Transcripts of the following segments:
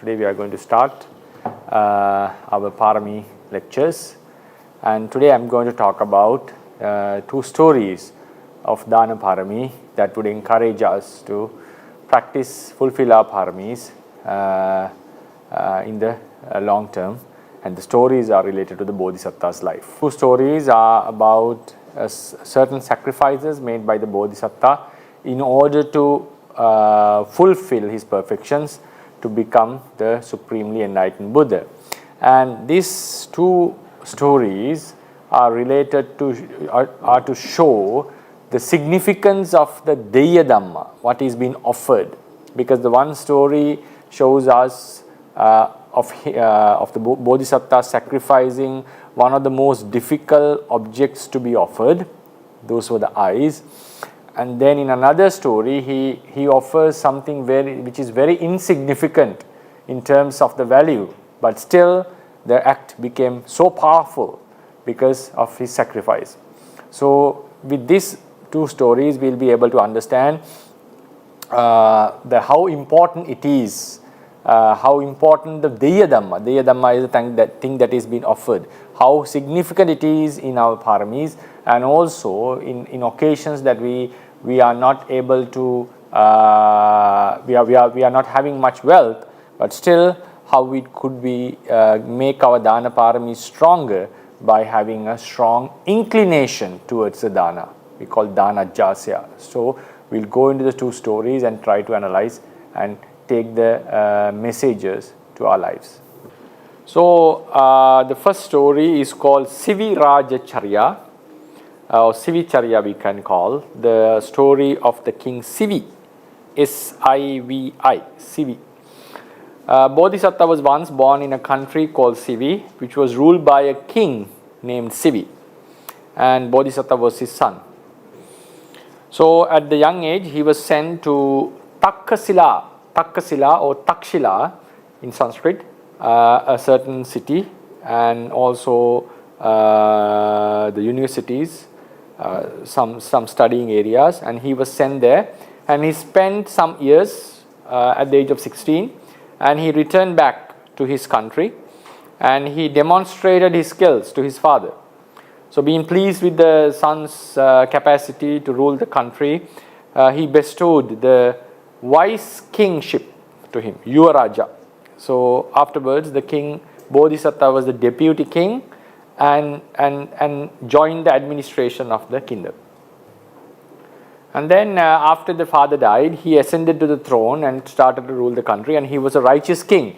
Today we are going to start our Parami lectures, and today I am going to talk about two stories of Dāna Parami that would encourage us to practice, fulfill our Paramis in the long term, and the stories are related to the Bodhisattva's life. Two stories are about certain sacrifices made by the Bodhisattva in order to fulfill his perfections to become the supremely enlightened Buddha. And these two stories are related to are to show the significance of the Deya Dhamma, what is being offered, because the one story shows us of the Bodhisattva sacrificing one of the most difficult objects to be offered. Those were the eyes. And then in another story, he offers something which is very insignificant in terms of the value, but still the act became so powerful because of his sacrifice. So with these two stories, we will be able to understand how important it is, how important the Deya Dhamma. Deya Dhamma is the thing that is being offered, how significant it is in our Paramis, and also in occasions that we are not able to, we are not having much wealth, but still how we could make our Dāna Parami stronger by having a strong inclination towards the Dāna. We call Dāna Jasya. So we'll go into the two stories and try to analyze and take the messages to our lives. So the first story is called Sivi Rajacharya, or Sivicharya we can call, the story of the king Sivi, S-I-V-I, Sivi. Bodhisattva was once born in a country called Sivi, which was ruled by a king named Sivi, and Bodhisattva was his son. So at the young age, he was sent to Takkasila or Takshila in Sanskrit, a certain city, and also the universities, some studying areas, and he was sent there, and he spent some years at the age of 16, and he returned back to his country, and he demonstrated his skills to his father. So being pleased with the son's capacity to rule the country, he bestowed the vice kingship to him, Yuvaraja. So afterwards, the king Bodhisattva was the deputy king and joined the administration of the kingdom. And then after the father died, he ascended to the throne and started to rule the country, and he was a righteous king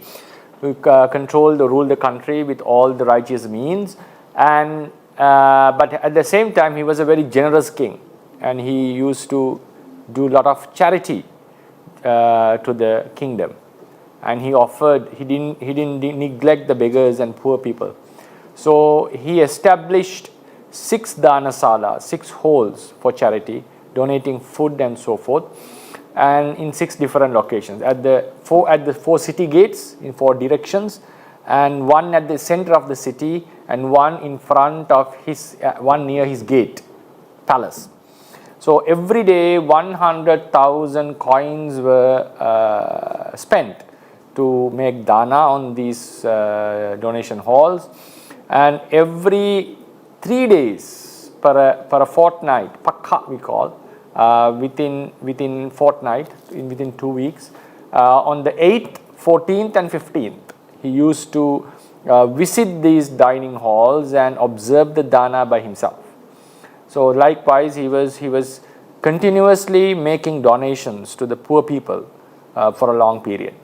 who ruled the country with all the righteous means, and but at the same time he was a very generous king, and he used to do a lot of charity to the kingdom, and he didn't neglect the beggars and poor people. So he established 6 Dhanasala, 6 halls for charity, donating food and so forth, and in 6 different locations, at the 4 city gates in 4 directions, and 1 at the center of the city, and 1 in front of one near his gate palace. So every day 100,000 coins were spent to make dana on these donation halls, and every 3 days per a fortnight, pakha we call, within fortnight, within 2 weeks, on the 8th, 14th and 15th, he used to visit these dining halls and observe the dana by himself. So likewise, he was continuously making donations to the poor people for a long period.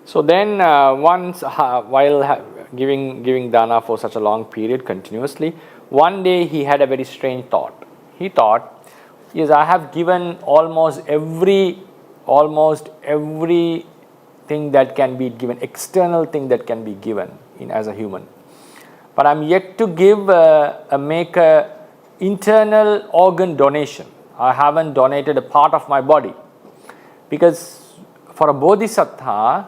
So then once while giving dana for such a long period continuously, one day he had a very strange thought. He thought, yes, I have given almost every thing that can be given, external thing that can be given as a human, but I'm yet to make a internal organ donation. I haven't donated a part of my body, because for a Bodhisattva,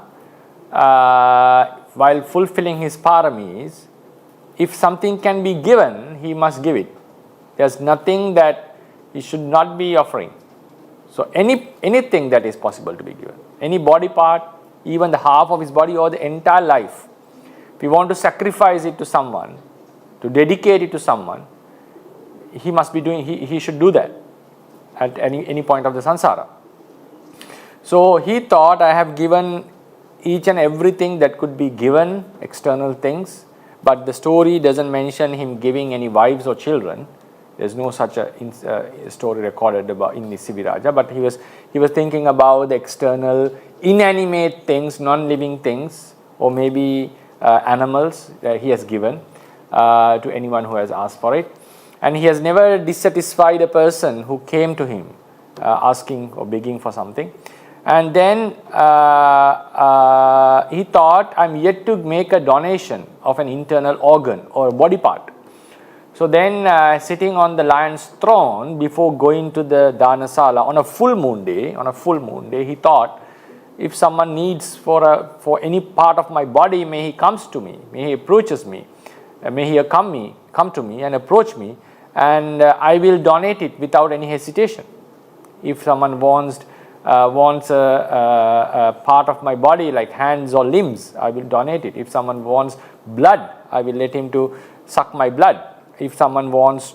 while fulfilling his paramis, if something can be given, he must give it. There's nothing that he should not be offering. So anything that is possible to be given, any body part, even the half of his body or the entire life, if he want to sacrifice it to someone, to dedicate it to someone, he must be doing, he should do that at any point of the samsara. So he thought, I have given each and everything that could be given, external things, but the story doesn't mention him giving any wives or children. There's no such a story recorded about in the Sivi Raja, but he was thinking about the external inanimate things, non-living things, or maybe animals that he has given to anyone who has asked for it. And he has never dissatisfied a person who came to him asking or begging for something. And then he thought, I'm yet to make a donation of an internal organ or a body part. So then sitting on the lion's throne before going to the Dāna Sala on a full moon day, he thought, if someone needs for any part of my body, may he comes to me, may he approaches me, may he come to me and approach me, and I will donate it without any hesitation. If someone wants a part of my body like hands or limbs, I will donate it. If someone wants blood, I will let him to suck my blood. If someone wants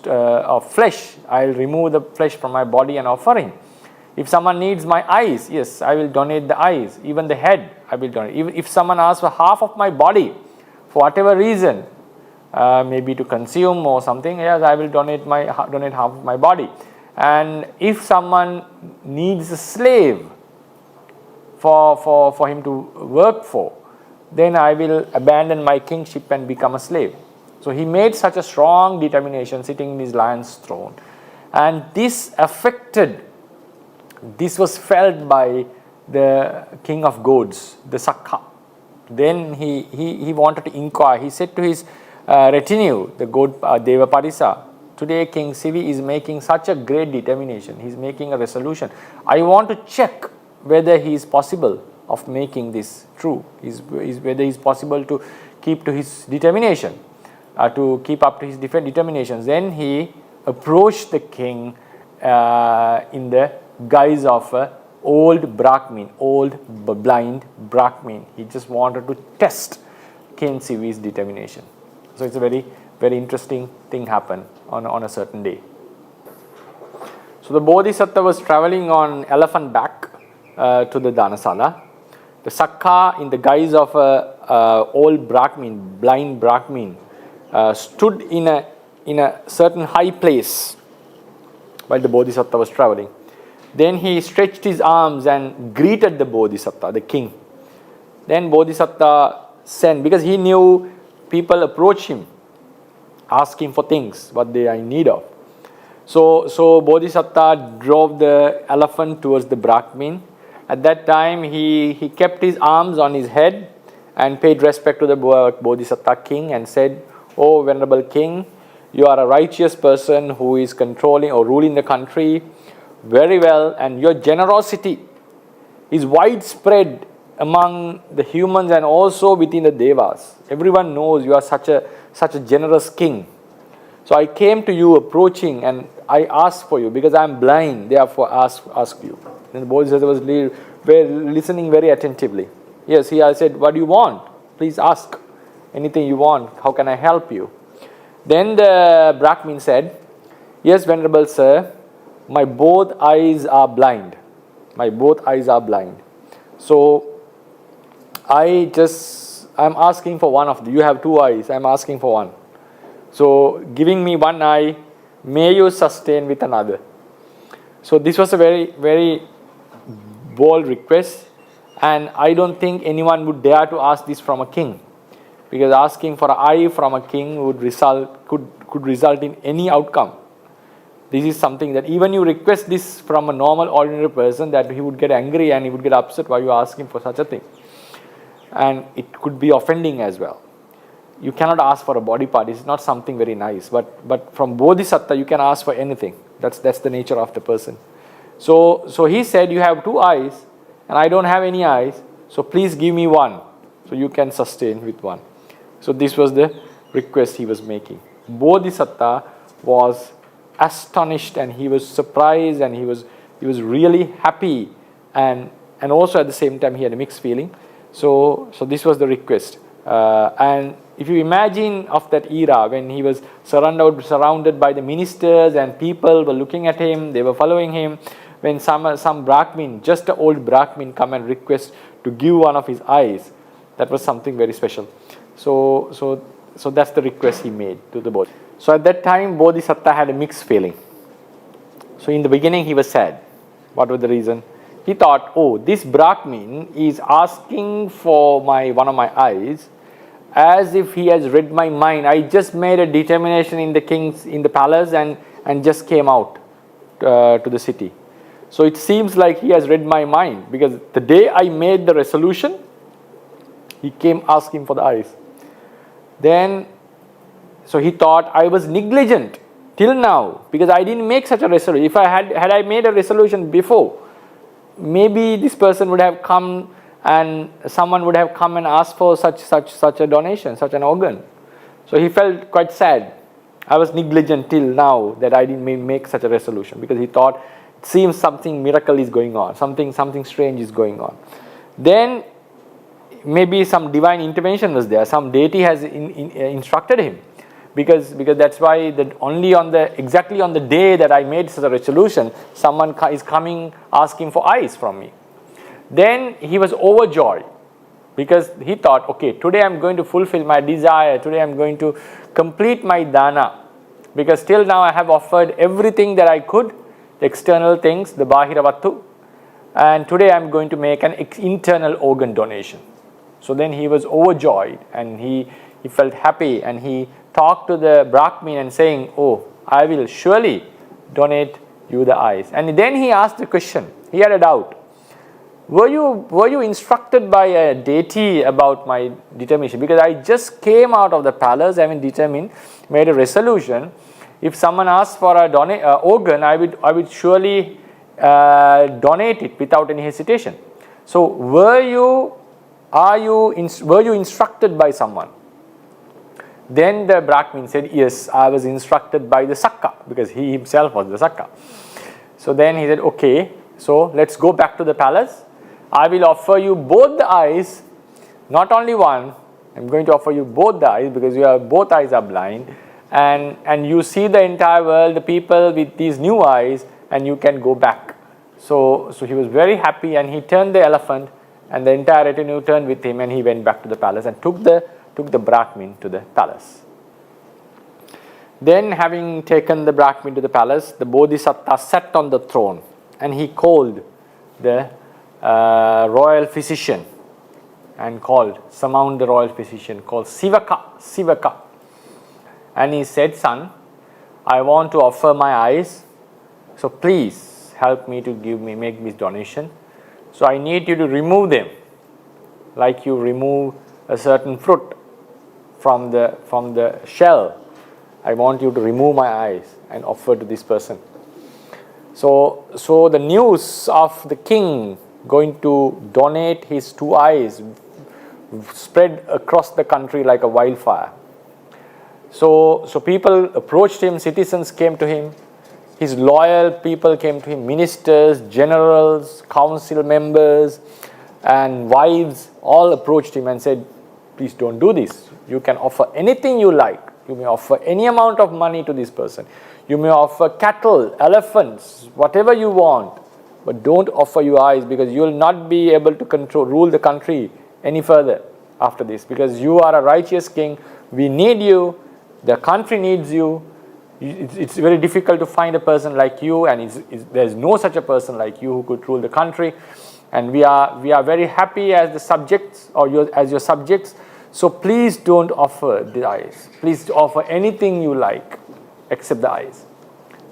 flesh, I will remove the flesh from my body and offer him. If someone needs my eyes, yes, I will donate the eyes. Even the head, I will donate. If someone asks for half of my body, for whatever reason, maybe to consume or something, yes, I will donate half of my body. And if someone needs a slave for him to work for, then I will abandon my kingship and become a slave. So he made such a strong determination sitting in his lion's throne. And this was felt by the king of gods, the Sakha. Then he wanted to inquire. He said to his retinue, the god Deva Parisa, today King Sivi is making such a great determination. He is making a resolution. I want to check whether he is possible of making this true. Whether he is possible to keep to his determination, to keep up to his different determinations. Then he approached the king in the guise of an old Brahmin, old blind Brahmin. He just wanted to test King Sivi's determination. So it's a very, very interesting thing happened on a certain day. So the Bodhisattva was traveling on elephant back to the Dāna Sala. The Sakha, in the guise of a old Brahmin, blind Brahmin, stood in a certain high place while the Bodhisattva was traveling. Then he stretched his arms and greeted the Bodhisattva, the king. Then Bodhisattva sent, because he knew people approach him, asking for things, what they are in need of. So Bodhisattva drove the elephant towards the Brahmin. At that time, he kept his arms on his head and paid respect to the Bodhisattva king and said, "Oh, Venerable King, you are a righteous person who is controlling or ruling the country very well, and your generosity is widespread among the humans and also within the devas. Everyone knows you are such a generous king. So I came to you approaching and I asked for you because I am blind, therefore ask you." And the Bodhisattva was listening very attentively. Yes, I said, "What do you want? Please ask anything you want. How can I help you?" Then the Brahmin said, "Yes, Venerable Sir, my both eyes are blind. My both eyes are blind. So I'm asking for one of them. You have two eyes. I'm asking for one. So giving me one eye, may you sustain with another." So this was a very, very bold request, and I don't think anyone would dare to ask this from a king, because asking for an eye from a king could result in any outcome. This is something that even you request this from a normal, ordinary person, that he would get angry and he would get upset why you are asking for such a thing. And it could be offending as well. You cannot ask for a body part. It's not something very nice. But from Bodhisattva, you can ask for anything. That's the nature of the person. So he said, "You have two eyes and I don't have any eyes. So please give me one. So you can sustain with one." So this was the request he was making. Bodhisattva was astonished and he was surprised and he was really happy, and also at the same time he had a mixed feeling. So this was the request. And if you imagine of that era when he was surrounded by the ministers and people were looking at him, they were following him, when some Brahmin, just an old Brahmin, come and request to give one of his eyes, that was something very special. So that's the request he made to the Bodhi. So at that time, Bodhisattva had a mixed feeling. So in the beginning, he was sad. What was the reason? He thought, oh, this Brahmin is asking for one of my eyes, as if he has read my mind. I just made a determination in the palace and just came out to the city. So it seems like he has read my mind, because the day I made the resolution, he came asking for the eyes. So he thought I was negligent till now, because I didn't make such a resolution. If I had I made a resolution before, maybe this person would have come and someone would have come and asked for such a donation, such an organ. So he felt quite sad. I was negligent till now that I didn't make such a resolution, because he thought it seems something miracle is going on, something strange is going on. Then maybe some divine intervention was there. Some deity has instructed him, because that's why exactly on the day that I made such a resolution, someone is coming asking for eyes from me. Then he was overjoyed, because he thought, okay, today I'm going to fulfill my desire, today I'm going to complete my Dāna, because till now I have offered everything that I could, the external things, the Bahira Vattu, and today I'm going to make an internal organ donation. So then he was overjoyed, and he felt happy, and he talked to the Brahmin and saying, oh, I will surely donate you the eyes. And then he asked the question, he had a doubt. Were you instructed by a deity about my determination? Because I just came out of the palace, having determined, made a resolution. If someone asks for a organ, I would surely donate it without any hesitation. So were you instructed by someone? Then the Brahmin said, yes, I was instructed by the Sakka, because he himself was the Sakka. So then he said, okay, so let's go back to the palace. I will offer you both the eyes, not only one. I'm going to offer you both the eyes, because both eyes are blind, and you see the entire world, the people with these new eyes, and you can go back. So he was very happy, and he turned the elephant, and the entire retinue turned with him, and he went back to the palace and took the Brahmin to the palace. Then, having taken the Brahmin to the palace, the Bodhisattva sat on the throne, and he called the royal physician, and summoned the royal physician, called Sivaka. And he said, son, I want to offer my eyes, so please help me to make this donation. So I need you to remove them, like you remove a certain fruit from the shell. I want you to remove my eyes and offer to this person. So the news of the king going to donate his two eyes spread across the country like a wildfire. So people approached him, citizens came to him, his loyal people came to him, ministers, generals, council members, and wives all approached him and said, please don't do this. You can offer anything you like. You may offer any amount of money to this person. You may offer cattle, elephants, whatever you want. But don't offer your eyes, because you will not be able to rule the country any further after this, because you are a righteous king. We need you. The country needs you. It's very difficult to find a person like you, and there's no such a person like you who could rule the country. And we are very happy as the subjects, or as your subjects. So please don't offer the eyes. Please offer anything you like except the eyes.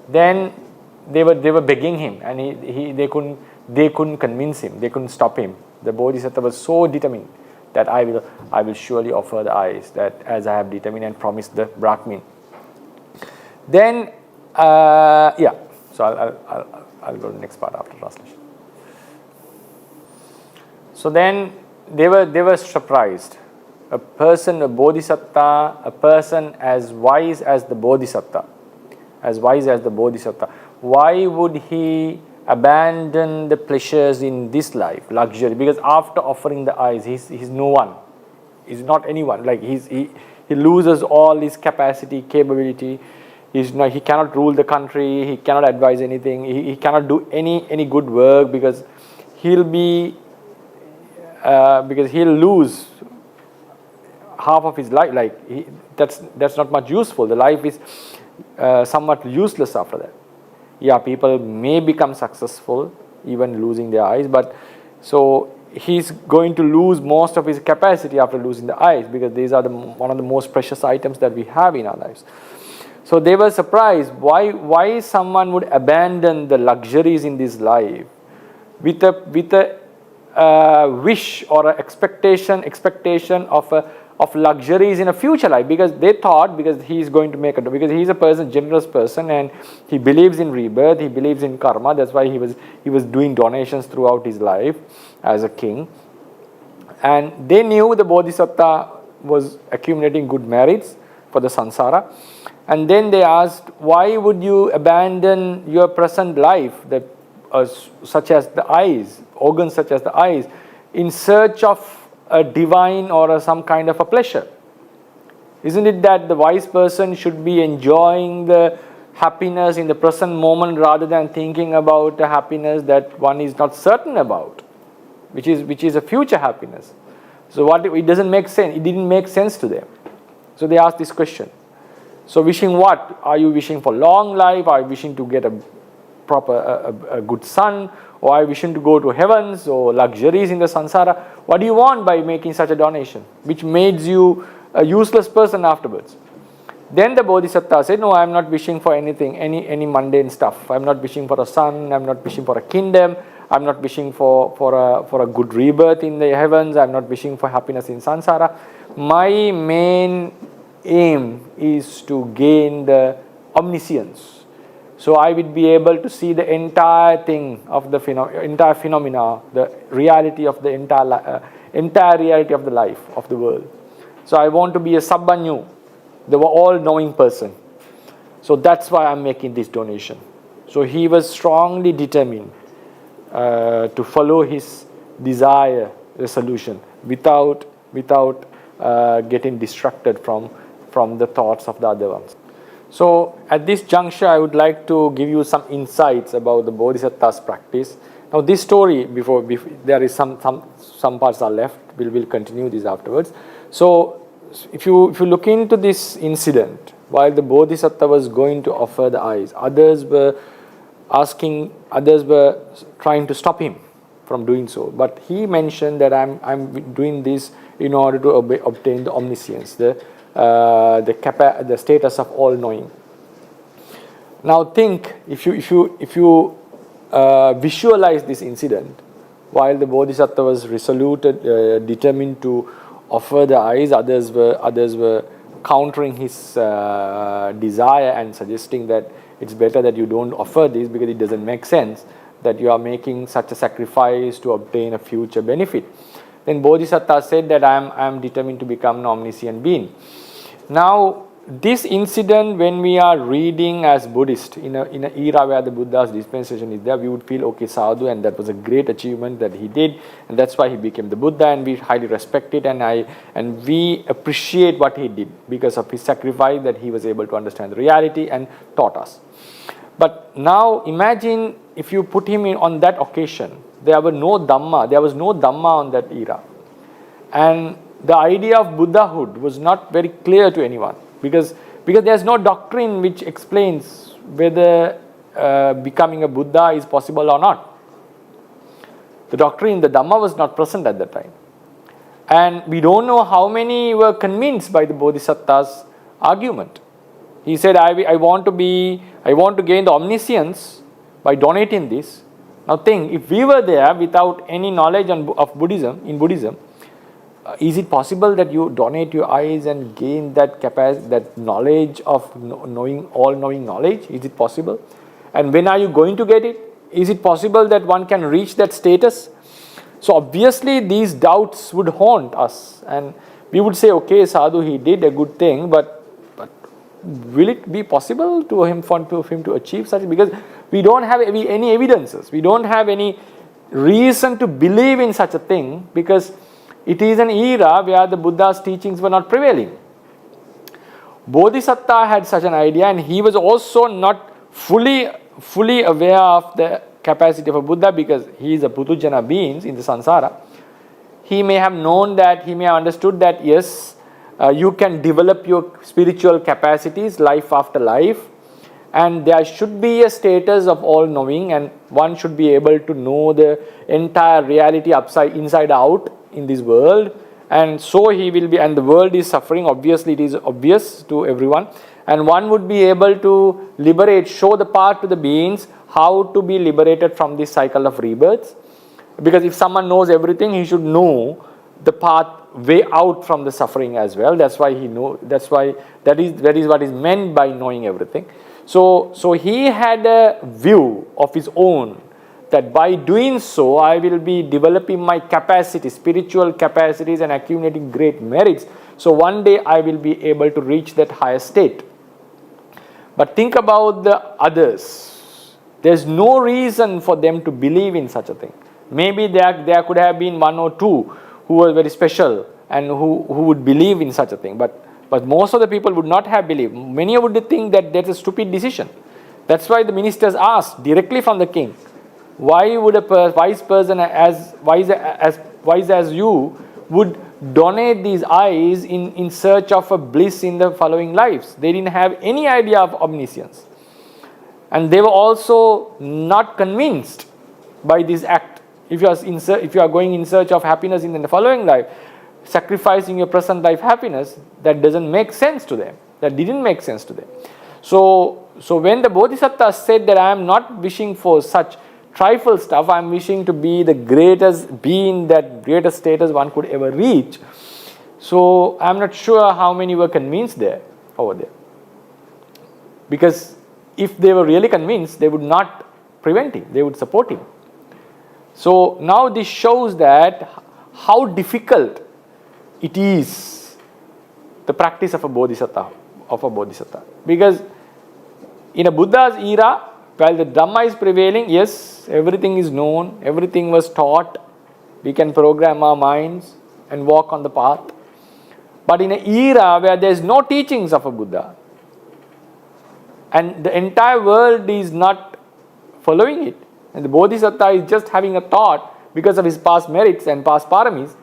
Then they were begging him, and they couldn't convince him. They couldn't stop him. The Bodhisattva was so determined that I will surely offer the eyes, that as I have determined and promised the Brahmin. Then so I'll go to the next part after translation. So then they were surprised. A Bodhisattva, a person as wise as the Bodhisattva, why would he abandon the pleasures in this life, luxury, because after offering the eyes, he's no one. He's not anyone. Like he loses all his capacity, capability. He cannot rule the country. He cannot advise anything. He cannot do any good work because he'll lose half of his life. Like that's not much useful. The life is somewhat useless after that. Yeah, people may become successful even losing their eyes, but so he's going to lose most of his capacity after losing the eyes, because these are one of the most precious items that we have in our lives. So they were surprised why someone would abandon the luxuries in this life with a wish or an expectation of luxuries in a future life, because they thought, because he's going to because he's a generous person, and he believes in rebirth, he believes in karma. That's why he was doing donations throughout his life as a king. And they knew the Bodhisattva was accumulating good merits for the samsara. And then they asked, why would you abandon your present life, such as the eyes, organs such as the eyes, in search of a divine or some kind of a pleasure? Isn't it that the wise person should be enjoying the happiness in the present moment rather than thinking about a happiness that one is not certain about, which is a future happiness? So it doesn't make sense. It didn't make sense to them. So they asked this question. So wishing what? Are you wishing for long life? Are you wishing to get a good son? Or are you wishing to go to heavens or luxuries in the samsara? What do you want by making such a donation, which made you a useless person afterwards? Then the Bodhisattva said, no, I am not wishing for anything, any mundane stuff. I am not wishing for a son. I am not wishing for a kingdom. I am not wishing for a good rebirth in the heavens. I am not wishing for happiness in samsara. My main aim is to gain the omniscience. So I would be able to see the entire thing of the entire phenomena, the reality of the entire reality of the life of the world. So I want to be a Sabbanyu, the all-knowing person. So that's why I'm making this donation. So he was strongly determined to follow his desire resolution without getting distracted from the thoughts of the other ones. So at this juncture, I would like to give you some insights about the Bodhisattva's practice. Now this story, before there is some parts are left, we'll continue this afterwards. So if you look into this incident, while the Bodhisattva was going to offer the eyes, others were trying to stop him from doing so. But he mentioned that I'm doing this in order to obtain the omniscience, the status of all-knowing. Now think, if you visualize this incident, while the Bodhisattva was resolute, determined to offer the eyes, others were countering his desire and suggesting that it's better that you don't offer this because it doesn't make sense that you are making such a sacrifice to obtain a future benefit. Then Bodhisattva said that I am determined to become an omniscient being. Now, this incident, when we are reading as Buddhist in an era where the Buddha's dispensation is there, we would feel, okay, sadhu, and that was a great achievement that he did, and that's why he became the Buddha, and we highly respect it, and we appreciate what he did because of his sacrifice, that he was able to understand the reality and taught us. But now imagine if you put him on that occasion, there was no Dhamma on that era, and the idea of Buddhahood was not very clear to anyone, because there's no doctrine which explains whether becoming a Buddha is possible or not. The doctrine, the Dhamma, was not present at that time, and we don't know how many were convinced by the Bodhisattva's argument. He said, I want to gain the omniscience by donating this. Now think, if we were there without any knowledge of Buddhism, is it possible that you donate your eyes and gain that capacity, that knowledge of knowing, all-knowing knowledge? Is it possible? And when are you going to get it? Is it possible that one can reach that status? So obviously these doubts would haunt us, and we would say, okay, sadhu, he did a good thing, but will it be possible to him to achieve such? Because we don't have any evidences. We don't have any reason to believe in such a thing, because it is an era where the Buddha's teachings were not prevailing. Bodhisattva had such an idea, and he was also not fully aware of the capacity of a Buddha, because he is a Putujana being in the samsara. He may have known that, he may have understood that, yes, you can develop your spiritual capacities life after life, and there should be a status of all knowing, and one should be able to know the entire reality inside out in this world. And so he will be, and the world is suffering, obviously it is obvious to everyone, and one would be able to show the path to the beings how to be liberated from this cycle of rebirths. Because if someone knows everything, he should know the path way out from the suffering as well. That's why that is what is meant by knowing everything. So he had a view of his own, that by doing so, I will be developing my capacity, spiritual capacities, and accumulating great merits. So one day I will be able to reach that higher state. But think about the others. There's no reason for them to believe in such a thing. Maybe there could have been one or two who were very special and who would believe in such a thing. But most of the people would not have believed. Many would think that that's a stupid decision. That's why the ministers asked directly from the king, why would a wise person as wise as you would donate these eyes in search of a bliss in the following lives? They didn't have any idea of omniscience. And they were also not convinced by this act. If you are going in search of happiness in the following life, sacrificing your present life happiness, that doesn't make sense to them. That didn't make sense to them. So when the Bodhisattva said that I am not wishing for such trifle stuff, I am wishing to be the greatest being, that greatest status one could ever reach. So I am not sure how many were convinced over there. Because if they were really convinced, they would not prevent him, they would support him. So now this shows that how difficult it is, the practice of a Bodhisattva. Because in a Buddha's era, while the Dhamma is prevailing, yes, everything is known, everything was taught, we can program our minds and walk on the path. But in an era where there is no teachings of a Buddha, and the entire world is not following it, and the Bodhisattva is just having a thought because of his past merits and past paramis,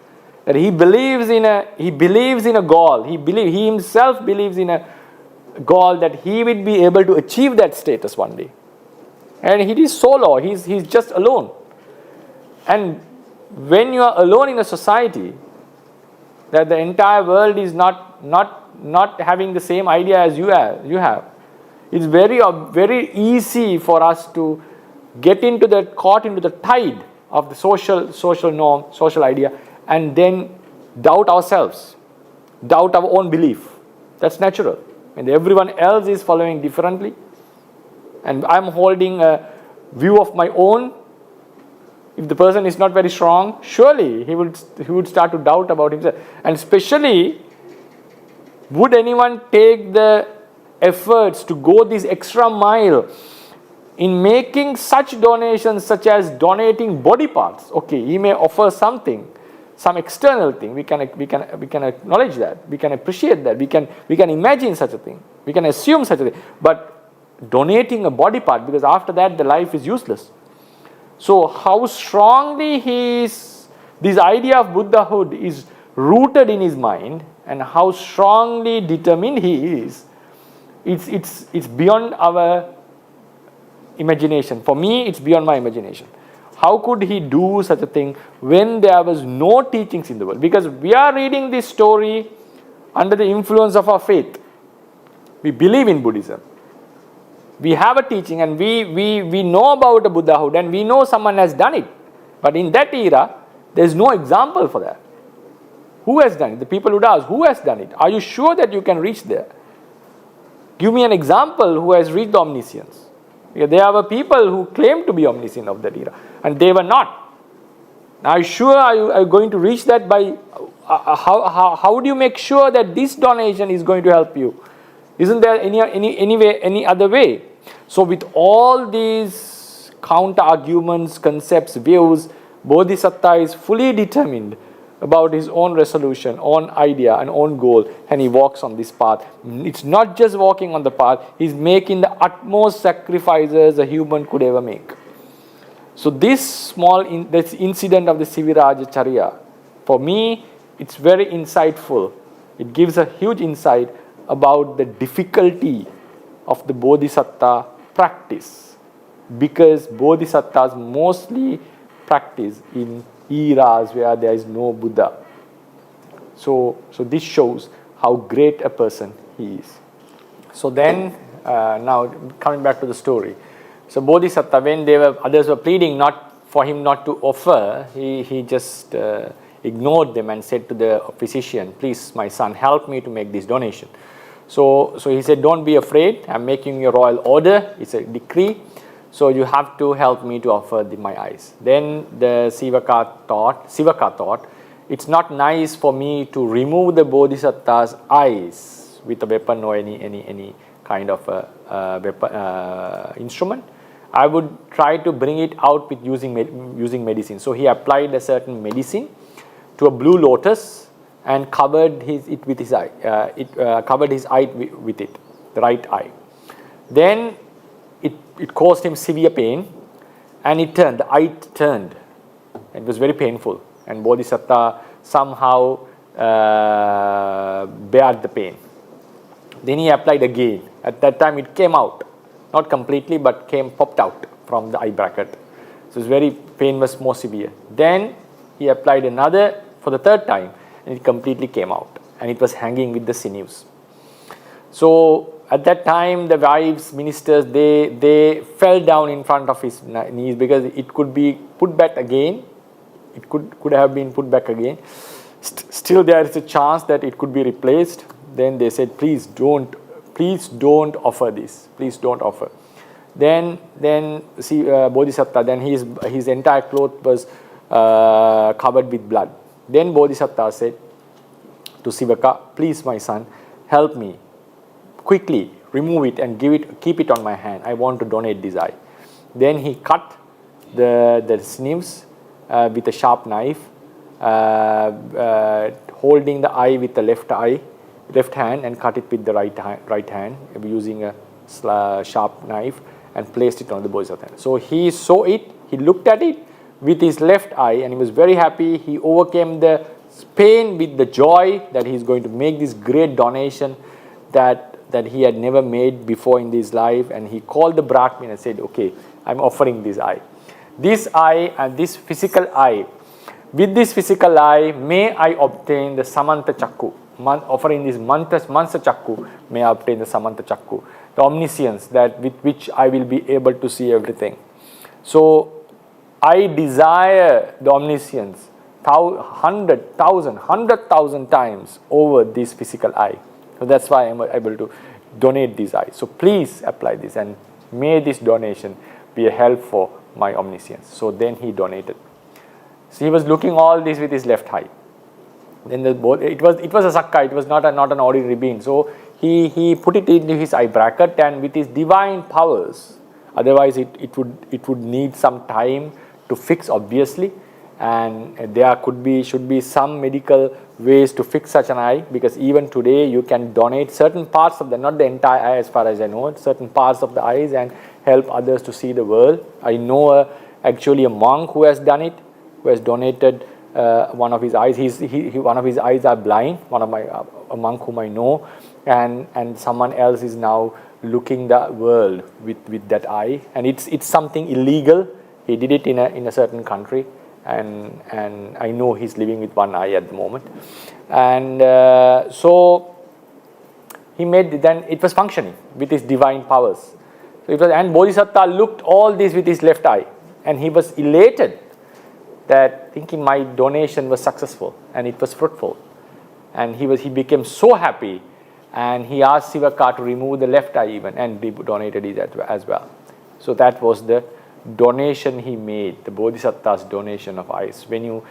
that he believes in a goal. He himself believes in a goal that he will be able to achieve that status one day. And he is solo, he's just alone. And when you are alone in a society, that the entire world is not having the same idea as you have, it's very easy for us to get caught into the tide of the social norm, social idea, and then doubt ourselves, doubt our own belief. That's natural. And everyone else is following differently, and I'm holding a view of my own. If the person is not very strong, surely he would start to doubt about himself. And especially, would anyone take the efforts to go this extra mile in making such donations, such as donating body parts? Okay, he may offer something, some external thing. We can acknowledge that. We can appreciate that. We can imagine such a thing. We can assume such a thing. But donating a body part, because after that the life is useless. So how strongly this idea of Buddhahood is rooted in his mind, and how strongly determined he is, it's beyond our imagination. For me, it's beyond my imagination. How could he do such a thing when there was no teachings in the world? Because we are reading this story under the influence of our faith. We believe in Buddhism. We have a teaching, and we know about the Buddhahood, and we know someone has done it. But in that era, there is no example for that. Who has done it? The people would ask, who has done it? Are you sure that you can reach there? Give me an example who has reached the omniscience. Because there were people who claimed to be omniscient of that era, and they were not. Now, are you going to reach that by how do you make sure that this donation is going to help you? Isn't there any other way? So with all these counter arguments, concepts, views, Bodhisattva is fully determined about his own resolution, own idea and own goal, and he walks on this path. It's not just walking on the path, he's making the utmost sacrifices a human could ever make. So this this incident of the Sivirajacharya, for me, it's very insightful. It gives a huge insight about the difficulty of the Bodhisattva practice, because Bodhisattvas mostly practice in eras where there is no Buddha. So this shows how great a person he is. So then, now coming back to the story. So Bodhisattva, when others were pleading not for him not to offer, he just ignored them and said to the physician, please my son, help me to make this donation. So he said, don't be afraid, I'm making a royal order, it's a decree. So you have to help me to offer my eyes. Then the Sivaka thought, it's not nice for me to remove the Bodhisattva's eyes with a weapon or any kind of instrument. I would try to bring it out with using medicine. So he applied a certain medicine to a blue lotus and covered it with his eye. Covered his eye with it, the right eye. Then it caused him severe pain, and the eye turned. It was very painful, and Bodhisattva somehow bared the pain. Then he applied again. At that time it came out, not completely, but popped out from the eye bracket. So his pain was more severe. Then he applied another for the third time, and it completely came out, and it was hanging with the sinews. So at that time, the wives, ministers, they fell down in front of his knees, because it could be put back again. It could have been put back again. Still, there is a chance that it could be replaced. Then they said, please don't offer this. Please don't offer. Then see Bodhisattva. Then his entire cloth was covered with blood. Then Bodhisattva said to Sivaka, please my son, help me. Quickly remove it and keep it on my hand. I want to donate this eye. Then he cut the sinews with a sharp knife, holding the eye with the left hand, and cut it with the right hand using a sharp knife, and placed it on the Bodhisattva. So he saw it, he looked at it with his left eye, and he was very happy. He overcame the pain with the joy that he is going to make this great donation that he had never made before in his life. And he called the Brahmin and said, okay, I'm offering this eye. This eye and this physical eye, with this physical eye, may I obtain the Samanta Chakku. Offering this Mansa Chakku, may I obtain the Samanta Chakku, the omniscience with which I will be able to see everything. So I desire the omniscience 100,000 times over this physical eye. So that's why I am able to donate this eye. So please apply this, and may this donation be a help for my omniscience. So then he donated. So he was looking all this with his left eye. Then it was a sakka. It was not an ordinary being. So he put it into his eye bracket, and with his divine powers. Otherwise, it would need some time to fix, obviously, and there should be some medical ways to fix such an eye, because even today you can donate certain parts of not the entire eye as far as I know, certain parts of the eyes, and help others to see the world. I know actually a monk who has done it, who has donated one of his eyes. One of his eyes are blind, a monk whom I know, and someone else is now looking the world with that eye, and it's something illegal. He did it in a certain country, and I know he's living with one eye at the moment. And so he then it was functioning with his divine powers. So and Bodhisattva looked all this with his left eye, and he was elated, that thinking my donation was successful and it was fruitful, and he became so happy, and he asked Sivaka to remove the left eye even, and he donated it as well. So that was the donation he made, the Bodhisattva's donation of eyes. When you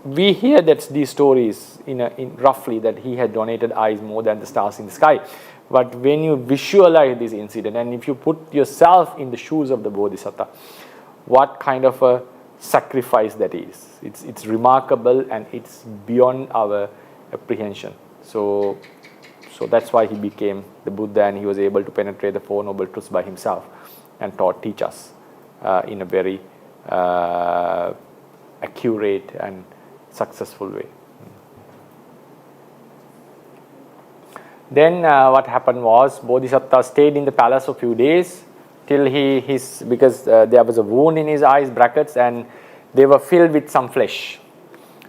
we hear that these stories in roughly that he had donated eyes more than the stars in the sky. But when you visualize this incident and if you put yourself in the shoes of the Bodhisattva, what kind of a sacrifice that is. It's remarkable and it's beyond our apprehension. So that's why he became the Buddha and he was able to penetrate the Four Noble Truths by himself and teach us in a very accurate and successful way. Then what happened was Bodhisattva stayed in the palace for a few days till because there was a wound in his eyes, brackets, and they were filled with some flesh.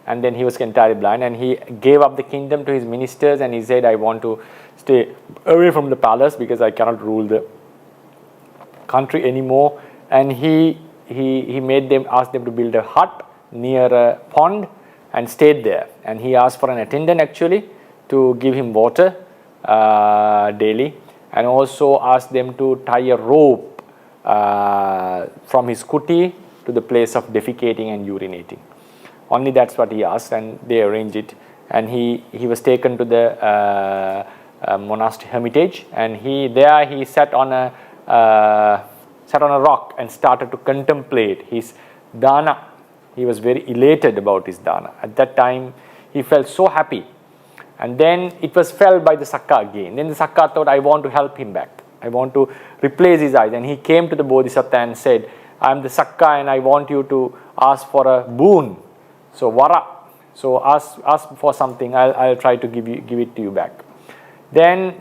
And then he was entirely blind and he gave up the kingdom to his ministers and he said, I want to stay away from the palace because I cannot rule the country anymore. And he asked them to build a hut near a pond and stayed there. And he asked for an attendant actually to give him water daily, and also asked them to tie a rope from his kuti to the place of defecating and urinating. Only that's what he asked, and they arranged it. And he was taken to the monastic hermitage, and he sat on a rock and started to contemplate his Dāna. He was very elated about his Dāna. At that time, he felt so happy. And then it was felt by the Sakka again. Then the Sakka thought, I want to help him back. I want to replace his eyes. And he came to the Bodhisattva and said, I am the Sakka and I want you to ask for a boon. So vara. So ask for something. I'll try to give it to you back. Then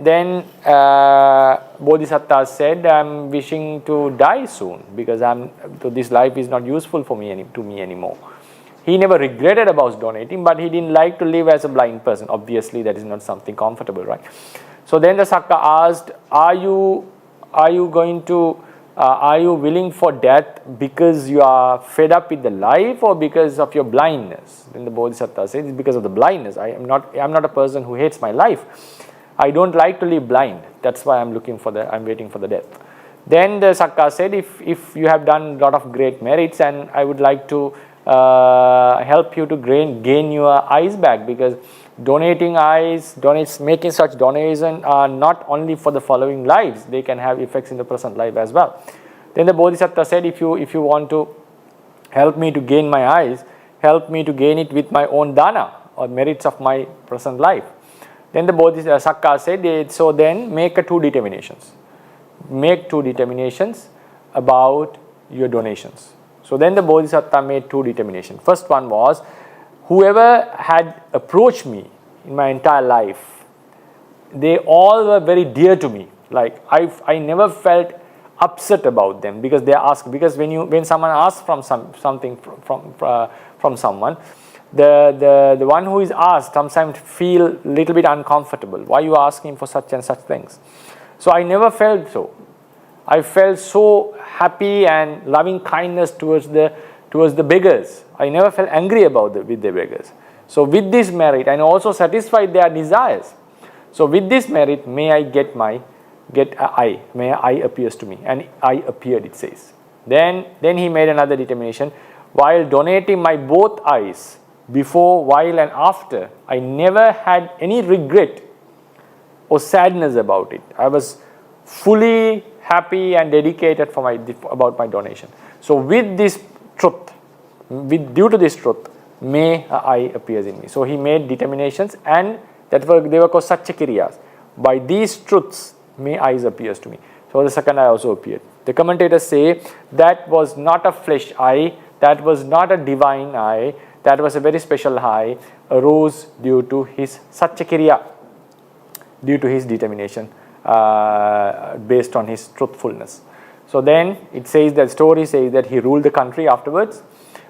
Bodhisattva said, I'm wishing to die soon because this life is not useful for me anymore. He never regretted about donating, but he didn't like to live as a blind person. Obviously, that is not something comfortable, right? So then the Sakka asked, are you willing for death because you are fed up with the life or because of your blindness? Then the Bodhisattva said, it's because of the blindness. I'm not a person who hates my life. I don't like to live blind. That's why I'm waiting for the death. Then the Sakka said, if you have done a lot of great merits and I would like to help you to gain your eyes back, because donating eyes, making such donation are not only for the following lives, they can have effects in the present life as well. Then the Bodhisattva said, if you want to help me to gain my eyes, help me to gain it with my own Dāna or merits of my present life. Then the Bodhisattva said, so then make two determinations. Make two determinations about your donations. So then the Bodhisattva made two determinations. First one was, whoever had approached me in my entire life, they all were very dear to me. Like I never felt upset about them because they ask. Because when someone asks something from someone, the one who is asked sometimes feel a little bit uncomfortable. Why are you asking for such and such things? So I never felt so. I felt so happy and loving kindness towards the beggars. I never felt angry with the beggars. So with this merit, and also satisfied their desires. So with this merit, may I get eye. May eye appears to me, and eye appeared, it says. Then he made another determination. While donating my both eyes, before, while, and after, I never had any regret or sadness about it. I was fully happy and dedicated about my donation. So with this truth, due to this truth, may eye appears in me. So he made determinations, and they were called Satchakiriyas. By these truths, may eyes appears to me. So the second eye also appeared. The commentators say that was not a flesh eye, that was not a divine eye, that was a very special eye, arose due to his Satchakiriya, due to his determination, based on his truthfulness. So then it says, that story says that he ruled the country afterwards.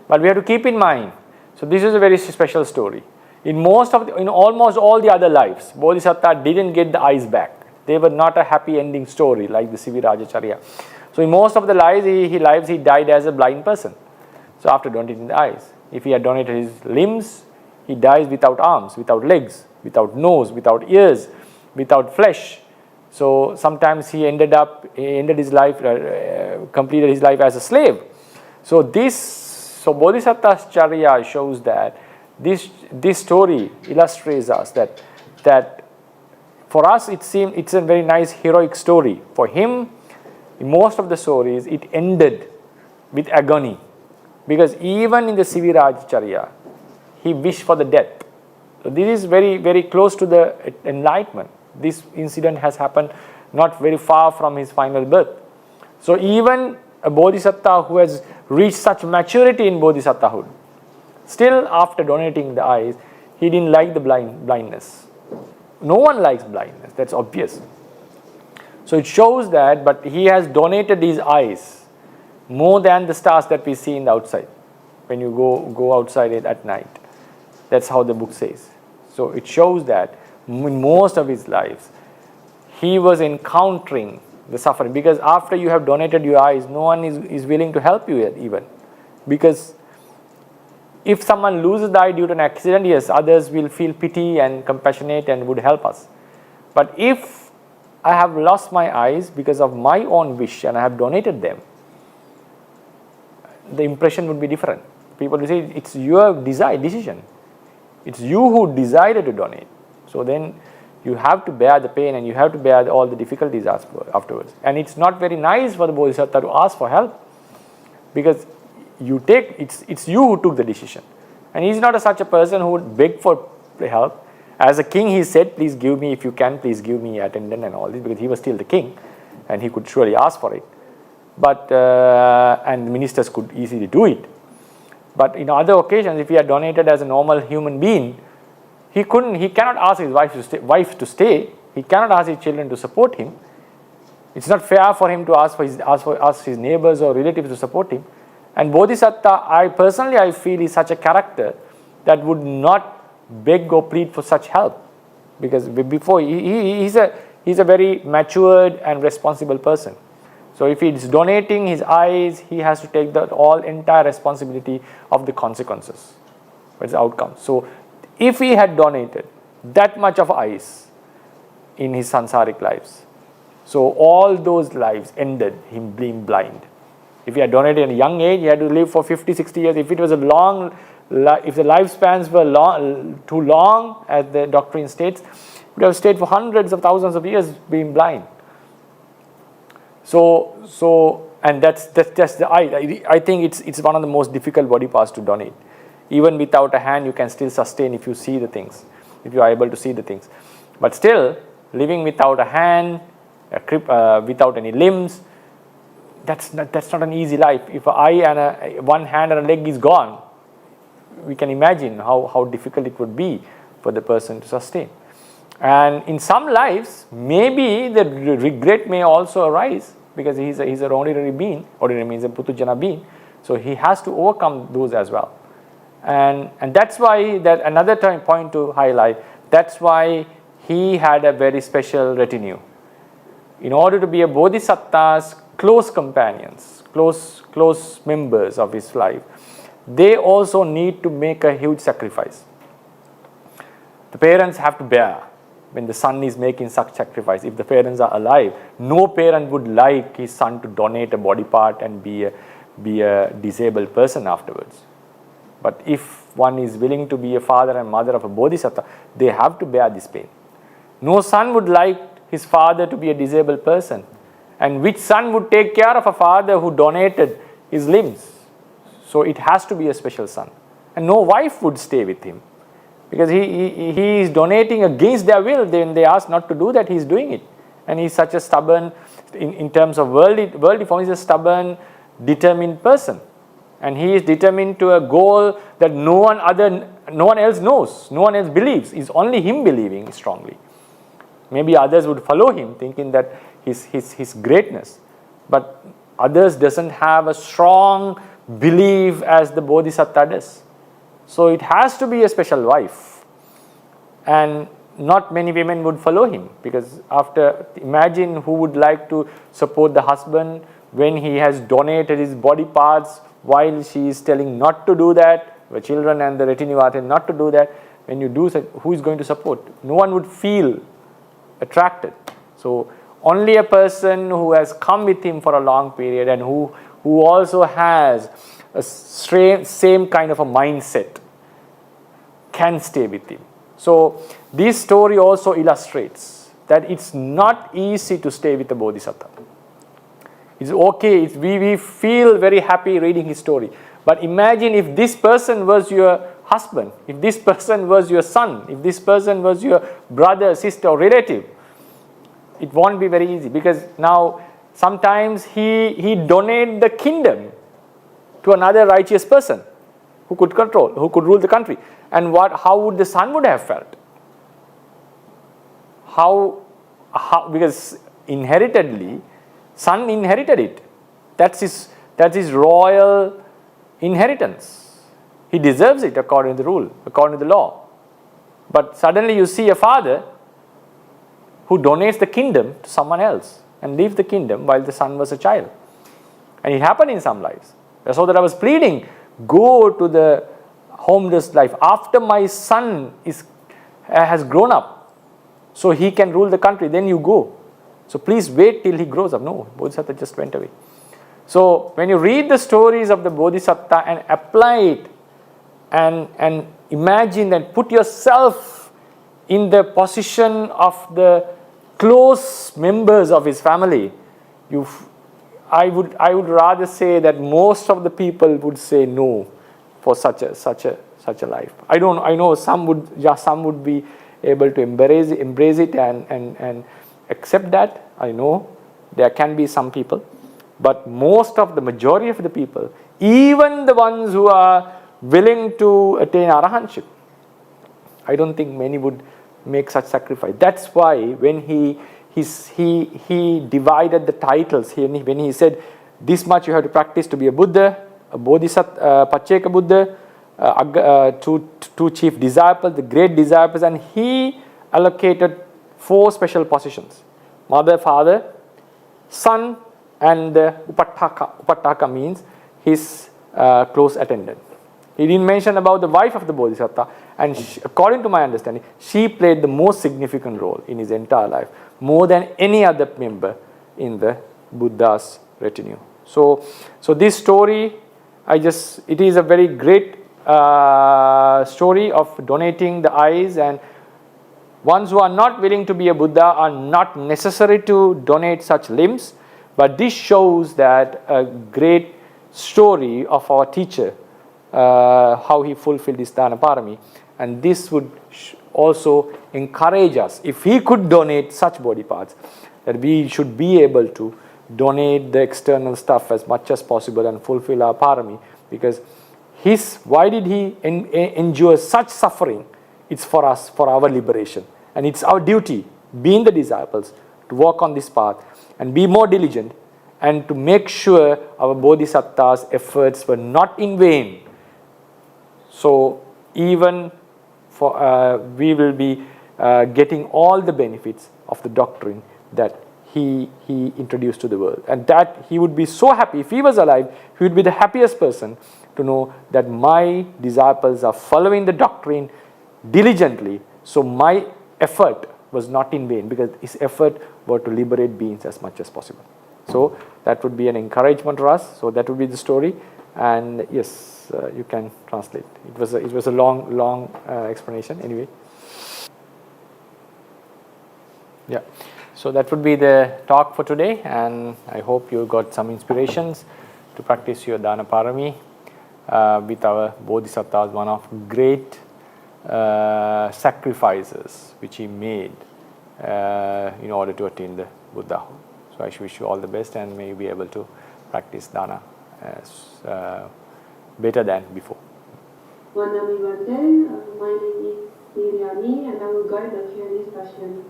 But we have to keep in mind, so this is a very special story. In almost all the other lives, Bodhisattva didn't get the eyes back. They were not a happy ending story like the Sivi Rajacharya. So in most of the lives, he died as a blind person. So after donating the eyes, if he had donated his limbs, he dies without arms, without legs, without nose, without ears, without flesh. So sometimes he ended his life, completed his life as a slave. So Bodhisattva's charya shows that this story illustrates us that for us it's a very nice heroic story. For him, in most of the stories, it ended with agony, because even in the Sivi Rajacharya, he wished for the death. So this is very, very close to the enlightenment. This incident has happened not very far from his final birth. So even a Bodhisattva who has reached such maturity in Bodhisattvahood, still after donating the eyes, he didn't like the blindness. No one likes blindness, that's obvious. So it shows that, but he has donated his eyes more than the stars that we see in the outside, when you go outside it at night. That's how the book says. So it shows that in most of his lives, he was encountering the suffering, because after you have donated your eyes, no one is willing to help you yet even. Because if someone loses the eye due to an accident, yes, others will feel pity and compassionate and would help us. But if I have lost my eyes because of my own wish and I have donated them, the impression would be different. People will say, it's your decision. It's you who decided to donate. So then you have to bear the pain and you have to bear all the difficulties afterwards. And it's not very nice for the Bodhisattva to ask for help, because it's you who took the decision. And he's not such a person who would beg for help. As a king, he said, please give me, if you can, please give me attendant and all this, because he was still the king and he could surely ask for it. But and ministers could easily do it. But in other occasions, if he had donated as a normal human being, he cannot ask his wife to stay. He cannot ask his children to support him. It's not fair for him to ask his neighbors or relatives to support him. And Bodhisattva, I feel, is such a character that would not beg or plead for such help, because before he's a very matured and responsible person. So if he's donating his eyes, he has to take the entire responsibility of the consequences, what's the outcome. So if he had donated that much of eyes in his sansaric lives, so all those lives ended him being blind. If he had donated at a young age, he had to live for 50, 60 years. If it was if the lifespans were too long, as the doctrine states, he would have stayed for hundreds of thousands of years being blind. So and that's the eye. I think it's one of the most difficult body parts to donate. Even without a hand, you can still sustain if you see the things, if you are able to see the things. But still, living without a hand, without any limbs, that's not an easy life. If an eye and one hand and a leg is gone, we can imagine how difficult it would be for the person to sustain. And in some lives, maybe the regret may also arise, because he's an ordinary being. Ordinary means a Putujana being. So he has to overcome those as well. And that's why, that another point to highlight, that's why he had a very special retinue. In order to be a Bodhisattva's close companions, close members of his life, they also need to make a huge sacrifice. The parents have to bear when the son is making such sacrifice. If the parents are alive, no parent would like his son to donate a body part and be a disabled person afterwards. But if one is willing to be a father and mother of a Bodhisattva, they have to bear this pain. No son would like his father to be a disabled person. And which son would take care of a father who donated his limbs? So it has to be a special son. And no wife would stay with him, because he is donating against their will. Then they ask not to do that, he is doing it. And he is such a stubborn, in terms of worldly form, he is a stubborn, determined person. And he is determined to a goal that no one else knows, no one else believes. It's only him believing strongly. Maybe others would follow him, thinking that his greatness. But others doesn't have a strong belief as the Bodhisattva does. So it has to be a special wife. And not many women would follow him, because imagine who would like to support the husband when he has donated his body parts while she is telling not to do that, the children and the retinue are telling not to do that. When you do such, who is going to support? No one would feel attracted. So only a person who has come with him for a long period and who also has a same kind of a mindset can stay with him. So this story also illustrates that it's not easy to stay with the Bodhisattva. It's okay, we feel very happy reading his story. But imagine if this person was your husband, if this person was your son, if this person was your brother, sister, or relative, it won't be very easy, because now sometimes he donated the kingdom to another righteous person who could control, who could rule the country. And how would the son would have felt? How because inheritedly, son inherited it. That's his royal inheritance. He deserves it according to the rule, according to the law. But suddenly you see a father who donates the kingdom to someone else and leaves the kingdom while the son was a child. And it happened in some lives. So that I was pleading, go to the homeless life after my son has grown up, so he can rule the country, then you go. So please wait till he grows up. No, Bodhisattva just went away. So when you read the stories of the Bodhisattva and apply it and imagine and put yourself in the position of the close members of his family, I would rather say that most of the people would say no for such a life. I know some would be able to embrace it and accept that. I know there can be some people, but the majority of the people, even the ones who are willing to attain arahantship, I don't think many would make such sacrifice. That's why when he divided the titles here, when he said this much you have to practice to be a Buddha, a Bodhisattva, Pacceka Buddha, two chief disciples, the great disciples, and he allocated 4 special positions: mother, father, son, and Upattaka. Upattaka means his close attendant. He didn't mention about the wife of the Bodhisattva, and according to my understanding, she played the most significant role in his entire life, more than any other member in the Buddha's retinue. So this story, it is a very great story of donating the eyes, and ones who are not willing to be a Buddha are not necessary to donate such limbs, but this shows that a great story of our teacher, how he fulfilled his Dāna Parami, and this would also encourage us, if he could donate such body parts, that we should be able to donate the external stuff as much as possible and fulfill our Parami, because why did he endure such suffering? It's for us, for our liberation, and it's our duty, being the disciples, to walk on this path and be more diligent and to make sure our Bodhisattva's efforts were not in vain. So even we will be getting all the benefits of the doctrine that he introduced to the world, and that he would be so happy. If he was alive, he would be the happiest person to know that my disciples are following the doctrine diligently, so my effort was not in vain, because his effort was to liberate beings as much as possible. So that would be an encouragement to us. So that would be the story, and yes, you can translate. It was a long explanation anyway. Yeah. So that would be the talk for today, and I hope you got some inspirations to practice your Dāna Parami with our Bodhisattva, one of great sacrifices which he made in order to attain the Buddhahood. So I wish you all the best, and may you be able to practice Dāna better than before. Vannupatha Jataka, my name is Parami, and I will guide the Q&A session.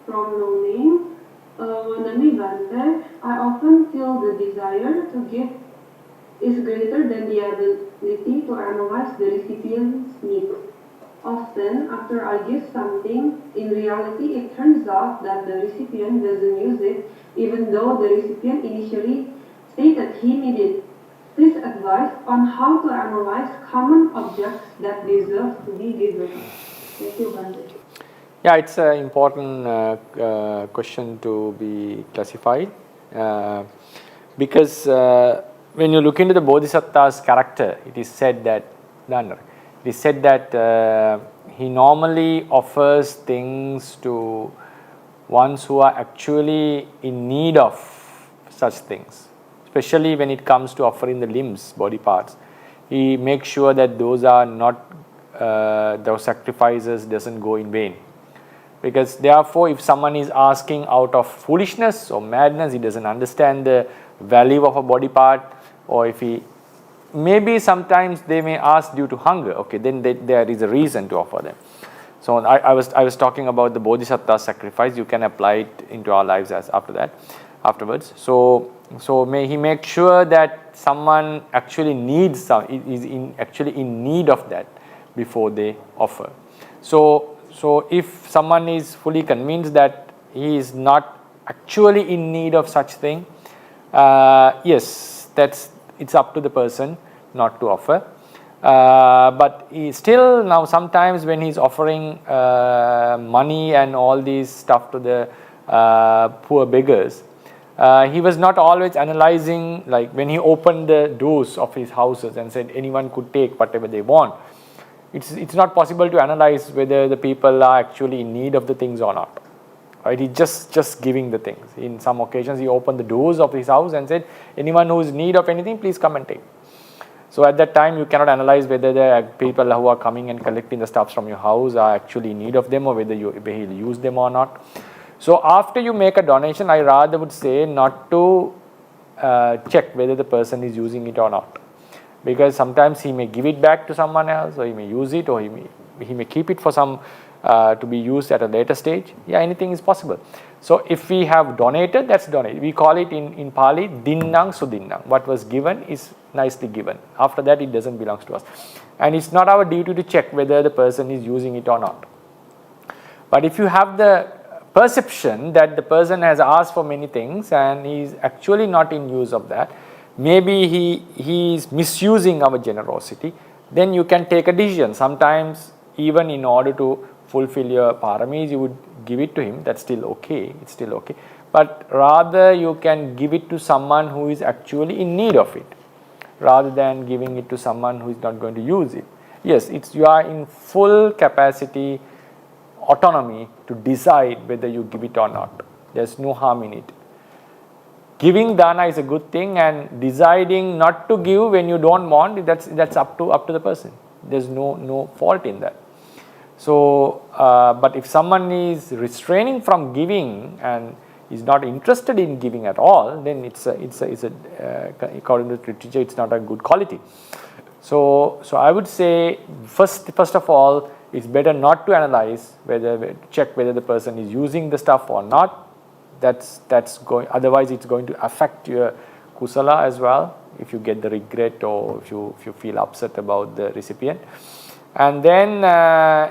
From no name, Vannupatha Jataka, I often feel the desire to give is greater than the ability to analyze the recipient's needs. Often, after I give something, in reality it turns out that the recipient doesn't use it, even though the recipient initially stated he needed. Please advise on how to analyze common objects that deserve to be given. Thank you, Bhante. Yeah, it's an important question to be classified, because when you look into the Bodhisattva's character, it is said that It is said that he normally offers things to ones who are actually in need of such things, especially when it comes to offering the limbs, body parts. He makes sure that those are not, those sacrifices doesn't go in vain. Because therefore, if someone is asking out of foolishness or madness, he doesn't understand the value of a body part, or if he, maybe sometimes they may ask due to hunger, okay, then there is a reason to offer them. So I was talking about the Bodhisattva sacrifice. You can apply it into our lives as afterwards. So may he make sure that someone actually needs some, is actually in need of that before they offer. So if someone is fully convinced that he is not actually in need of such thing, yes, it's up to the person not to offer. But he still, now sometimes when he's offering money and all these stuff to the poor beggars, he was not always analyzing, like when he opened the doors of his houses and said anyone could take whatever they want. It's not possible to analyze whether the people are actually in need of the things or not. Right? He's just giving the things. In some occasions, he opened the doors of his house and said, anyone who is in need of anything, please come and take. So at that time, you cannot analyze whether the people who are coming and collecting the stuffs from your house are actually in need of them, or whether he'll use them or not. So after you make a donation, I rather would say not to check whether the person is using it or not. Because sometimes he may give it back to someone else, or he may use it, or he may keep it for some to be used at a later stage. Yeah, anything is possible. So if we have donated, that's donated. We call it in Pali, dinnang sudinnang. What was given is nicely given. After that, it doesn't belong to us. And it's not our duty to check whether the person is using it or not. But if you have the perception that the person has asked for many things and he is actually not in use of that, maybe he is misusing our generosity, then you can take a decision. Sometimes even in order to fulfill your paramis, you would give it to him. That's still okay. It's still okay. But rather you can give it to someone who is actually in need of it, rather than giving it to someone who is not going to use it. Yes, you are in full capacity, autonomy to decide whether you give it or not. There's no harm in it. Giving dana is a good thing, and deciding not to give when you don't want, that's up to the person. There's no fault in that. So, but if someone is restraining from giving and is not interested in giving at all, then it's according to the literature, it's not a good quality. So I would say first of all, it's better not to analyze check whether the person is using the stuff or not. That's going. Otherwise, it's going to affect your kusala as well. If you get the regret, or if you feel upset about the recipient. And then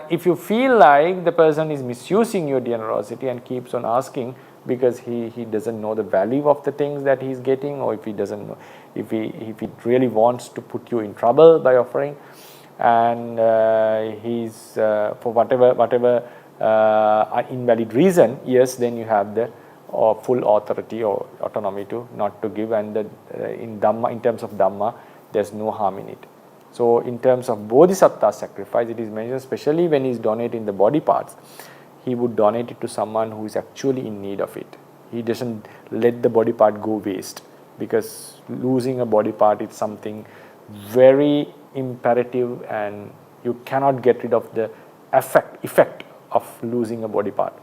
if you feel like the person is misusing your generosity and keeps on asking because he doesn't know the value of the things that he's getting, or if he doesn't know, if he really wants to put you in trouble by offering, and he's for whatever invalid reason, yes, then you have the full authority or autonomy to not to give. And in terms of Dhamma, there's no harm in it. So in terms of Bodhisattva sacrifice, it is mentioned, especially when he is donating the body parts, he would donate it to someone who is actually in need of it. He doesn't let the body part go waste, because losing a body part is something very imperative, and you cannot get rid of the effect of losing a body part.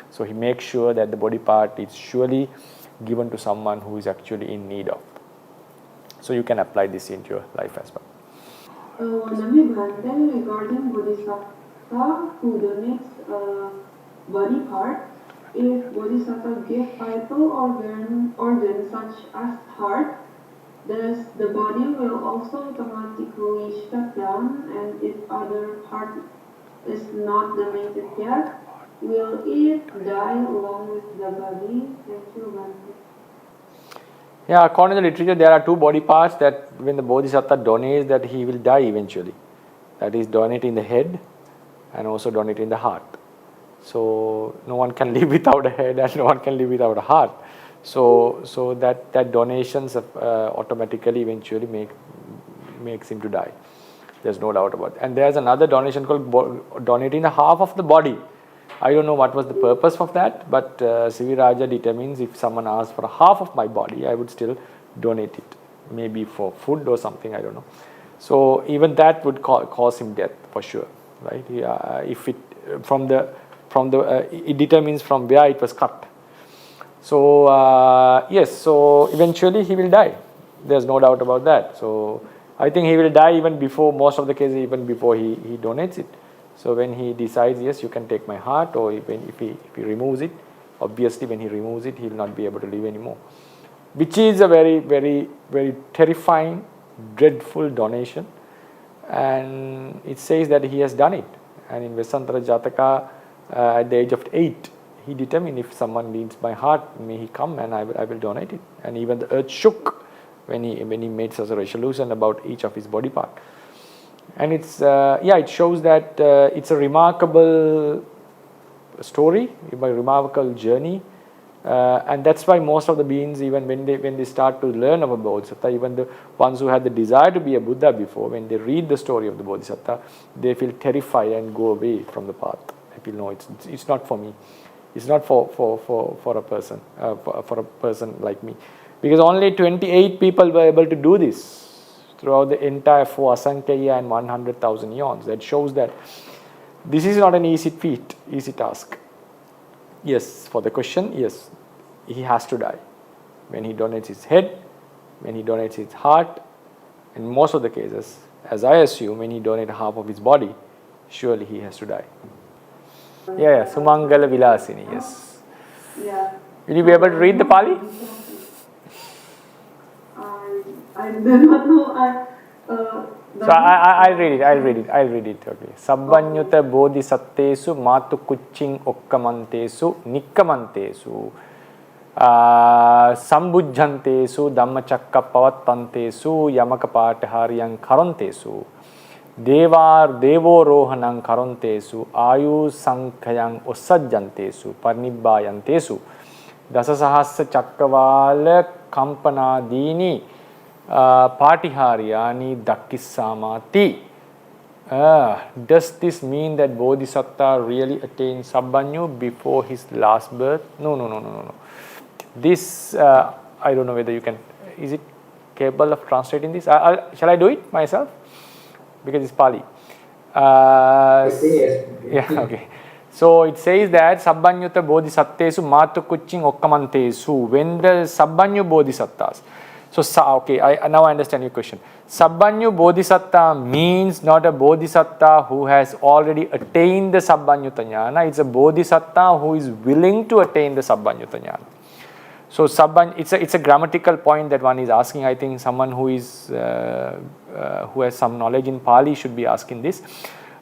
So he makes sure that the body part is surely given to someone who is actually in need of. So you can apply this into your life as well. Nami Bhante, regarding Bodhisattva who donates a body part, if Bodhisattva give vital organ such as heart, does the body will also automatically shut down, and if other part is not donated yet, will it die along with the body? Thank you, Bhante. Yeah, according to the literature, there are two body parts that when the Bodhisattva donates, that he will die eventually. That is, donating the head and also donating the heart. So no one can live without a head, and no one can live without a heart. So that donations automatically eventually makes him to die. There's no doubt about it. And there's another donation called donating the half of the body. I don't know what was the purpose of that, but Sivi Raja determines if someone asks for half of my body, I would still donate it. Maybe for food or something, I don't know. So even that would cause him death for sure, right? If it it determines from where it was cut. So yes, so eventually he will die. There's no doubt about that. So I think he will die even before, most of the cases, even before he donates it. So when he decides, yes, you can take my heart, or if he removes it, obviously when he removes it, he will not be able to live anymore. Which is a very, very, very terrifying, dreadful donation. And it says that he has done it. And in Vessantara Jataka, at the age of 8, he determined, if someone needs my heart, may he come and I will donate it. And even the earth shook when he made such a resolution about each of his body part. And it's it shows that it's a remarkable story, a remarkable journey. And that's why most of the beings, even when they start to learn about Bodhisattva, even the ones who had the desire to be a Buddha before, when they read the story of the Bodhisattva, they feel terrified and go away from the path. They feel, no, it's not for me. It's not for a person, for a person like me. Because only 28 people were able to do this throughout the entire 4 Asankhya and 100,000 eons. That shows that this is not an easy feat, easy task. Yes, for the question, yes, he has to die. When he donates his head, when he donates his heart, in most of the cases, as I assume, when he donates half of his body, surely he has to die. Yeah, Sumangala Vilasini, yes. Yeah. Will you be able to read the Pali? I do not know. So I'll read it. Okay. Sabbanyuta bodhisattesu matu kuching okkamantesu nikkamantesu sambujjantesu dhammachakka pavattantesu yamaka pāṭahāriyam karantesu devo rohanam karantesu ayu sankhayam ussajjantesu parnibbayantesu dasasahassa chakkavala kampanādīni Pāṭihāriyāni dakkissamāti. Does this mean that Bodhisattva really attained Sabbanyu before his last birth? No. This, I don't know whether you can, is it capable of translating this? Shall I do it myself? Because it's Pali. Yeah, okay. So it says that Sabbanyuta Bodhisattesu Matu Kuching Okkamantesu. When the Sabbanyu Bodhisattas. So, okay, now I understand your question. Sabbanyu Bodhisattva means not a Bodhisattva who has already attained the Sabbanyuta Jnana. It's a Bodhisattva who is willing to attain the Sabbanyuta Jnana. So, it's a grammatical point that one is asking. I think someone who is who has some knowledge in Pali should be asking this.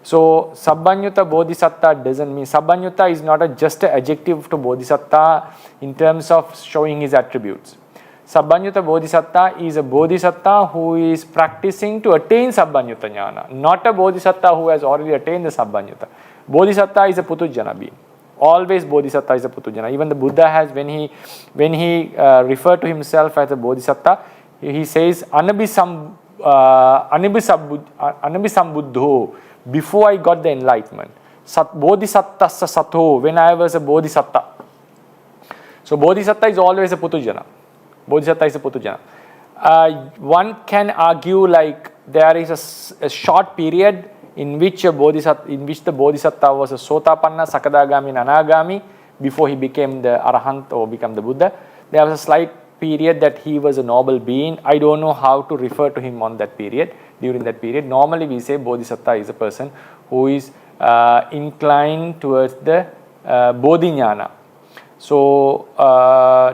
So, Sabbanyuta Bodhisattva doesn't mean, Sabbanyuta is not just an adjective to Bodhisattva in terms of showing his attributes. Sabbanyuta Bodhisattva is a Bodhisattva who is practicing to attain Sabbanyuta Jnana, not a Bodhisattva who has already attained the Sabbanyuta. Bodhisattva is a Putujjana being. Always Bodhisattva is a Putujjana. Even the Buddha has, when he referred to himself as a Bodhisattva, he says, Anabhisambuddho, before I got the enlightenment. Bodhisattvassa sato, when I was a Bodhisattva. So Bodhisattva is always a Putujjana. Bodhisattva is a Putujjana. One can argue like there is a short period in which the Bodhisattva was a Sotapanna, Sakadagami, and Anagami before he became the Arahant or became the Buddha. There was a slight period that he was a noble being. I don't know how to refer to him on that period. During that period, normally we say Bodhisattva is a person who is inclined towards the Bodhi Jnana. So,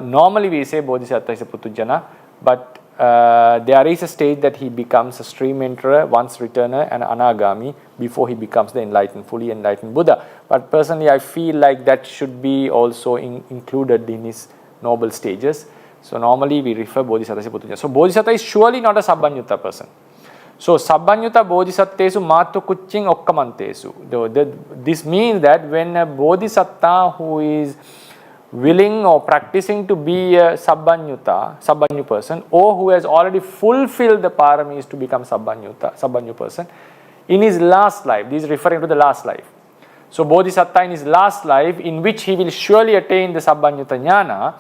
normally we say Bodhisattva is a Putujjana, but there is a stage that he becomes a stream enterer, once returner, and Anagami before he becomes the fully enlightened Buddha. But personally, I feel like that should be also included in his noble stages. So, normally we refer Bodhisattva as a Putujjana. So, Bodhisattva is surely not a Sabbanyuta person. So, Sabbanyuta Bodhisattesu Matu Kuching Okkamantesu. This means that when a Bodhisattva who is willing or practicing to be a Sabbanyu person, or who has already fulfilled the Paramis to become Sabbanyu person, in his last life. This is referring to the last life. So Bodhisattva in his last life, in which he will surely attain the Sabbanyuta Jnana,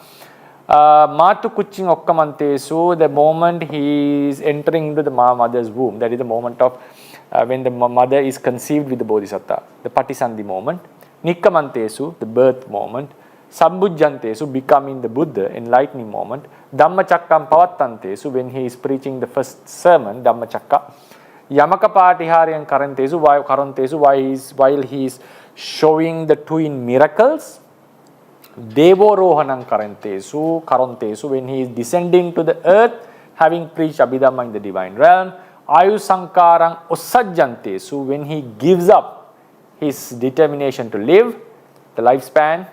Matu Kuching Okkamantesu, the moment he is entering into the mother's womb, that is the moment of when the mother is conceived with the Bodhisattva, the Patisandhi moment. Nikkamantesu, the birth moment. Sambujjantesu, becoming the Buddha, enlightening moment. Dhammachakkam Pavattantesu, when he is preaching the first sermon, Dhammachakka. Yamakapatihariyan Karantesu, while he is showing the twin miracles. Devorohanam Karantesu, when he is descending to the earth, having preached Abhidhamma in the divine realm. Ayusankarang Ussajjantesu, when he gives up his determination to live, the lifespan.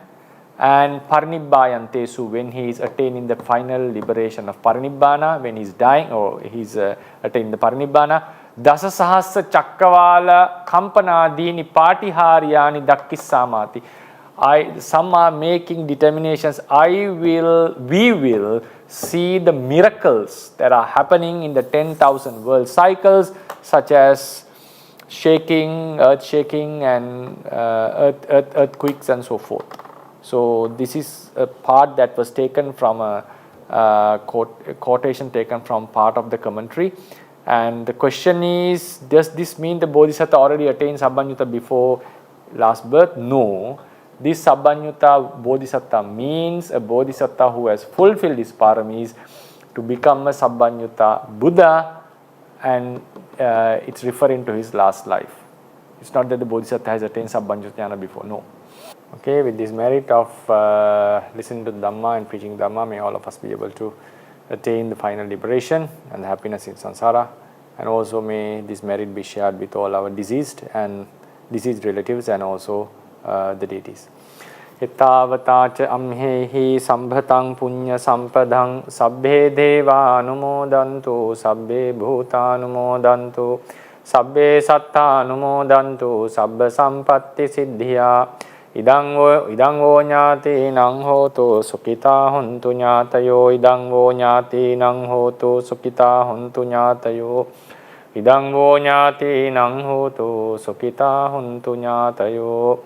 And Parinibbayantesu, when he is attaining the final liberation of Parinibbana, when he is dying or he is attaining the Parinibbana. Dasasahasa Chakkavala Kampanadini Patiharyani Dakkissamati. Some are making determinations. We will see the miracles that are happening in the 10,000 world cycles, such as shaking, earth shaking, and earthquakes and so forth. So this is a part that was taken from a quotation taken from part of the commentary. And the question is, does this mean the Bodhisattva already attained Sabbanyuta before last birth? No. This Sabbanyuta Bodhisattva means a Bodhisattva who has fulfilled his paramis to become a Sabbanyuta Buddha, and it's referring to his last life. It's not that the Bodhisattva has attained Sabbanyuta Jnana before, no. Okay, with this merit of listening to Dhamma and preaching Dhamma, may all of us be able to attain the final liberation and the happiness in samsara, and also may this merit be shared with all our deceased relatives and also the deities. Ittavata amhehi sambhatang punya sampadang sabbe deva anumodantu sabbe bhuta anumodantu sabbe satta anumodantu sabba sampatti siddhya idang vo nyati nang hotu sukita hontu nyatayo idang vo nyati nang hotu sukita hontu nyatayo idang vo nyati nang hotu sukita hontu nyatayo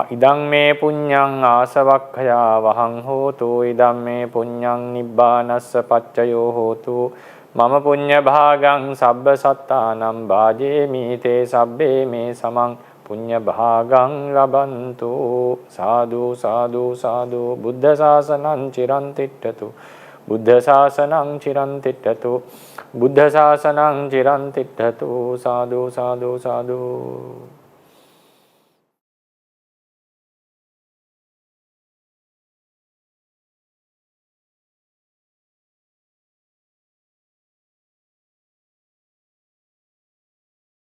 idang me punyang asavakkaya vahang hotu idang me punyang nibbanassa paccayo hotu mama punya bhagang sabba sattanam bhajemi te sabbe me samang punya bhagang labantu. Sadhu sadhu sadhu buddha sasanam chirantittatu buddha sasanam chirantittatu buddha sasanam chirantittatu. Sadhu sadhu sadhu.